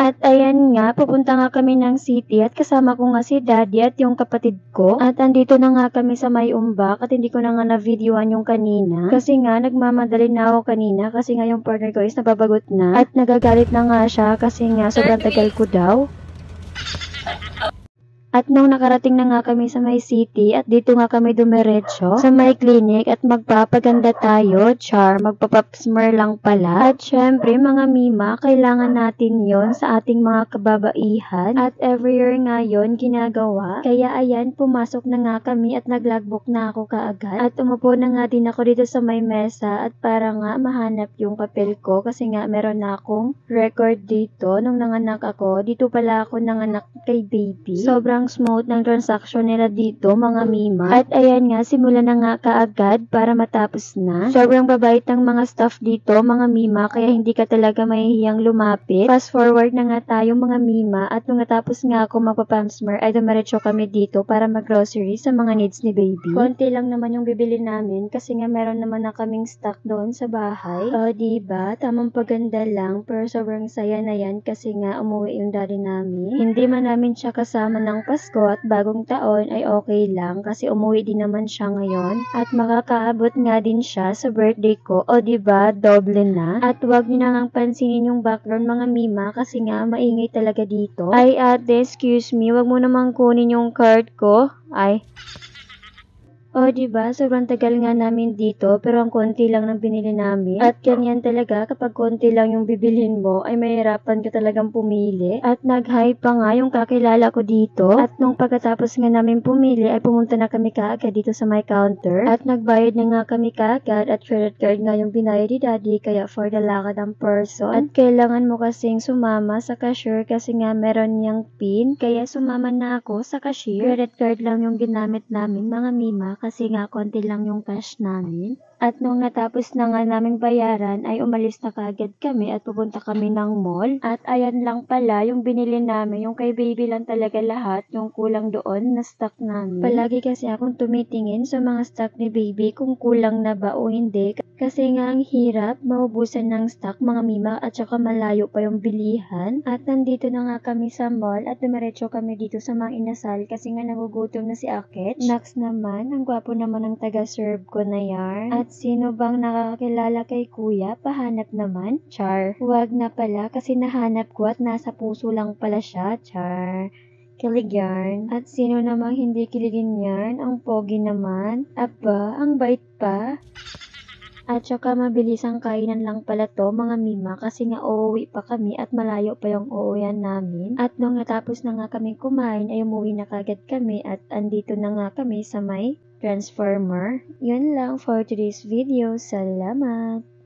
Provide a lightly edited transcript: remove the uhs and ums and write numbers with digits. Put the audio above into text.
At ayan nga, pupunta nga kami ng city at kasama ko nga si daddy at yung kapatid ko. At andito na nga kami sa may umbak at hindi ko na nga na-videoan yung kanina. Kasi nga, nagmamadali na ako kanina kasi nga yung partner ko is nababagot na. At nagagalit na nga siya kasi nga sobrang tagal ko daw. At nung nakarating na nga kami sa may city at dito nga kami dumiretso sa may clinic at magpapaganda tayo, char, magpapapsmer lang pala. At syempre mga mima, kailangan natin yon sa ating mga kababaihan at every year nga yon ginagawa. Kaya ayan, pumasok na nga kami at naglogbook na ako kaagad. At umupo na nga din ako dito sa may mesa at para nga mahanap yung papel ko kasi nga meron na akong record dito nung nanganak ako. Dito pala ako nanganak kay baby. Sobrang smooth ng transaction nila dito mga mima. At ayan nga, simulan na nga kaagad para matapos na. Sobrang babait ng mga staff dito mga mima kaya hindi ka talaga mahihiyang lumapit. Fast forward na nga tayo mga mima at nung natapos nga ako magpapamsmer ay dumiretso kami dito para mag-grocery sa mga needs ni baby. Konti lang naman yung bibili namin kasi nga meron naman na kaming stock doon sa bahay. O diba, tamang paganda lang pero sobrang saya na yan kasi nga umuwi yung daddy namin. Hindi man namin siya kasama ng Pasko at bagong taon ay okay lang kasi umuwi din naman siya ngayon at makakaabot nga din siya sa birthday ko. O diba, doble na. At wag niyo nang pansinin yung background mga mima kasi nga maingay talaga dito. Ay ate, excuse me, wag mo namang kunin yung card ko. Ay. O diba, sobrang tagal nga namin dito pero ang konti lang ng binili namin. At ganyan talaga kapag konti lang yung bibilhin mo ay mahirapan ka talagang pumili. At nag-hi pa nga yung kakilala ko dito. At nung pagkatapos nga namin pumili ay pumunta na kami kaagad dito sa my counter. At nagbayad na nga kami kaagad at credit card nga yung binayad ni daddy kaya for the lakad ang person. At kailangan mo kasing sumama sa cashier kasi nga meron niyang pin. Kaya sumama na ako sa cashier. Credit card lang yung ginamit namin mga mima kasi nga konti lang yung cash namin. At nung natapos na nga naming bayaran ay umalis na kaagad kami at pupunta kami ng mall. At ayan lang pala yung binili namin, yung kay baby lang talaga lahat, yung kulang doon na stock namin. Palagi kasi akong tumitingin sa mga stock ni baby kung kulang na ba o hindi. Kasi nga ang hirap maubusan ng stock mga mima at saka malayo pa yung bilihan. At nandito na nga kami sa mall at dumiretso kami dito sa mga inasal kasi nga nagugutom na si Akech. Next naman, ang gwapo naman ng taga-serve ko na yarn. At sino bang nakakakilala kay kuya? Pahanap naman? Char. Huwag na pala kasi nahanap ko at nasa puso lang pala siya. Char. Kilig yarn. At sino namang hindi kiligin yarn? Ang pogi naman. Aba, ang bait pa. At saka mabilisang kainan lang pala to mga mima kasi nga uuwi pa kami at malayo pa yung uuwian namin. At nung natapos na nga kami kumain ay umuwi na kagad kami at andito na nga kami sa may transformer. Yun lang for today's video. Salamat!